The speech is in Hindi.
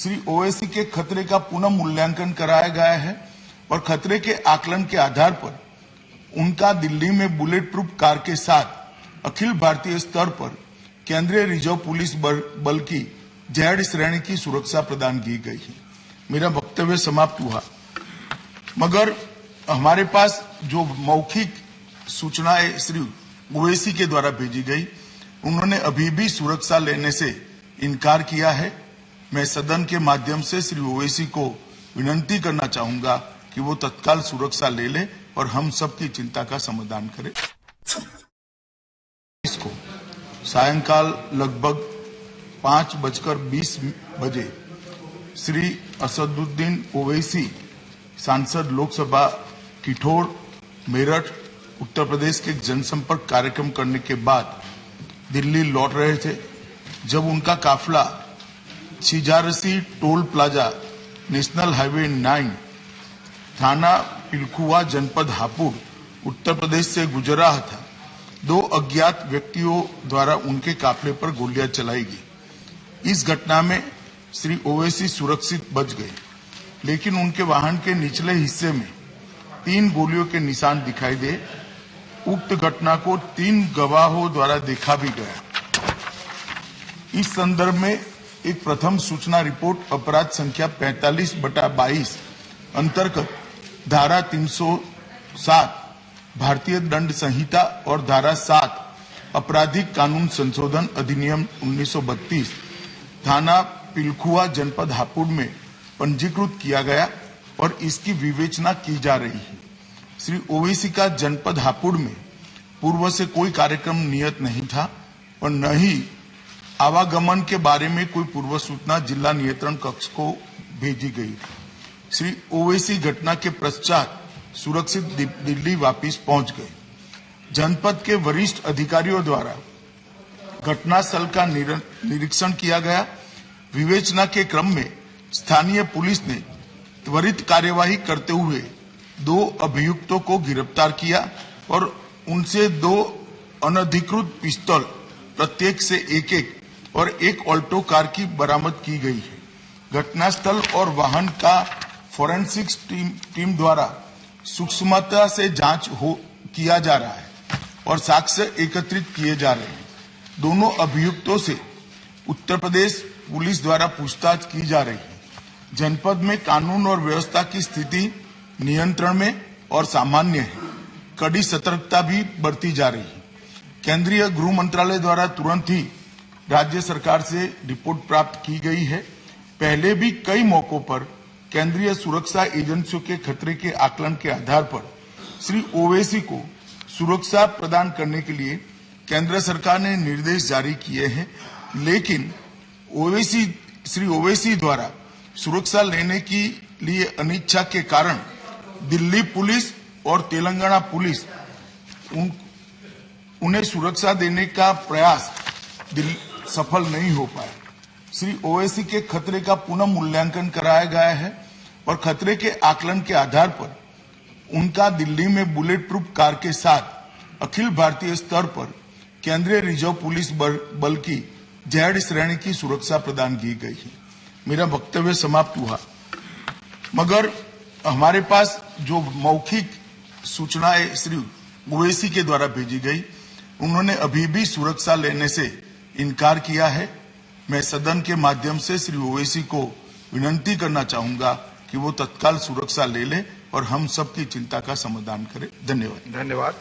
श्री ओवैसी के खतरे का पुनः मूल्यांकन कराया गया है और खतरे के आकलन के आधार पर उनका दिल्ली में बुलेट प्रूफ कार के साथ अखिल भारतीय स्तर पर केंद्रीय रिजर्व पुलिस बल की जेड श्रेणी की सुरक्षा प्रदान की गई है। मेरा वक्तव्य समाप्त हुआ, मगर हमारे पास जो मौखिक सूचनाएं श्री ओवैसी के द्वारा भेजी गई, उन्होंने अभी भी सुरक्षा लेने से इनकार किया है। मैं सदन के माध्यम से श्री ओवैसी को विनती करना चाहूंगा कि वो तत्काल सुरक्षा ले ले और हम सबकी चिंता का समाधान करें। इसको सायंकाल लगभग 5:20 बजे श्री असदुद्दीन ओवैसी सांसद लोकसभा किठौड़ मेरठ उत्तर प्रदेश के जनसंपर्क कार्यक्रम करने के बाद दिल्ली लौट रहे थे। जब उनका काफिला Chhijarsi toll plaza national highway 9 थाना पिलखुआ जनपद हापुड़ उत्तर प्रदेश से गुजर रहा था, 2 अज्ञात व्यक्तियों द्वारा उनके काफिले पर गोलियां चलाई गई। इस घटना में श्री ओवैसी सुरक्षित बच गए, लेकिन उनके वाहन के निचले हिस्से में 3 गोलियों के निशान दिखाई दे। उक्त घटना को 3 गवाहों द्वारा देखा भी गया। इस संदर्भ में एक प्रथम सूचना रिपोर्ट अपराध संख्या 45/22 अंतर्गत धारा 307 भारतीय दंड संहिता और धारा 7 आपराधिक कानून संशोधन अधिनियम 1932 थाना पिलखुआ जनपद हापुड़ में पंजीकृत किया गया और इसकी विवेचना की जा रही है। श्री ओवैसी का जनपद हापुड़ में पूर्व से कोई कार्यक्रम नियत नहीं था और न ही आवागमन के बारे में कोई पूर्व सूचना जिला नियंत्रण कक्ष को भेजी गई। श्री ओवैसी घटना के पश्चात सुरक्षित दिल्ली वापस पहुंच गए। जनपद के वरिष्ठ अधिकारियों द्वारा घटनास्थल का निरीक्षण किया गया। विवेचना के क्रम में स्थानीय पुलिस ने त्वरित कार्यवाही करते हुए 2 अभियुक्तों को गिरफ्तार किया और उनसे 2 अनधिकृत पिस्तौल प्रत्येक से एक और 1 ऑल्टो कार की बरामद की गई है। घटनास्थल और वाहन का फोरेंसिक्स टीम द्वारा सूक्ष्मता से जांच किया जा रहा है और साक्ष्य एकत्रित किए जा रहे हैं। दोनों अभियुक्तों से उत्तर प्रदेश पुलिस द्वारा पूछताछ की जा रही है। जनपद में कानून और व्यवस्था की स्थिति नियंत्रण में और सामान्य है। कड़ी सतर्कता भी बरती जा रही है। केंद्रीय गृह मंत्रालय द्वारा तुरंत ही राज्य सरकार से रिपोर्ट प्राप्त की गई है। पहले भी कई मौकों पर केंद्रीय सुरक्षा एजेंसियों के खतरे के आकलन के आधार पर श्री ओवैसी को सुरक्षा प्रदान करने के लिए केंद्र सरकार ने निर्देश जारी किए हैं, लेकिन श्री ओवैसी द्वारा सुरक्षा लेने के लिए अनिच्छा के कारण दिल्ली पुलिस और तेलंगाना पुलिस उन्हें सुरक्षा देने का प्रयास सफल नहीं हो पाया। श्री ओवैसी के खतरे का पुनः मूल्यांकन कराया गया है और खतरे के आकलन के आधार पर उनका दिल्ली में बुलेट प्रूफ कार के साथ अखिल भारतीय स्तर पर केंद्रीय रिजर्व पुलिस बल की जेड श्रेणी की सुरक्षा प्रदान की गई है। मेरा वक्तव्य समाप्त हुआ, मगर हमारे पास जो मौखिक सूचनाएं श्री ओवैसी के द्वारा भेजी गई, उन्होंने अभी भी सुरक्षा लेने से इनकार किया है। मैं सदन के माध्यम से श्री ओवैसी को विनती करना चाहूंगा कि वो तत्काल सुरक्षा ले ले और हम सबकी चिंता का समाधान करें। धन्यवाद।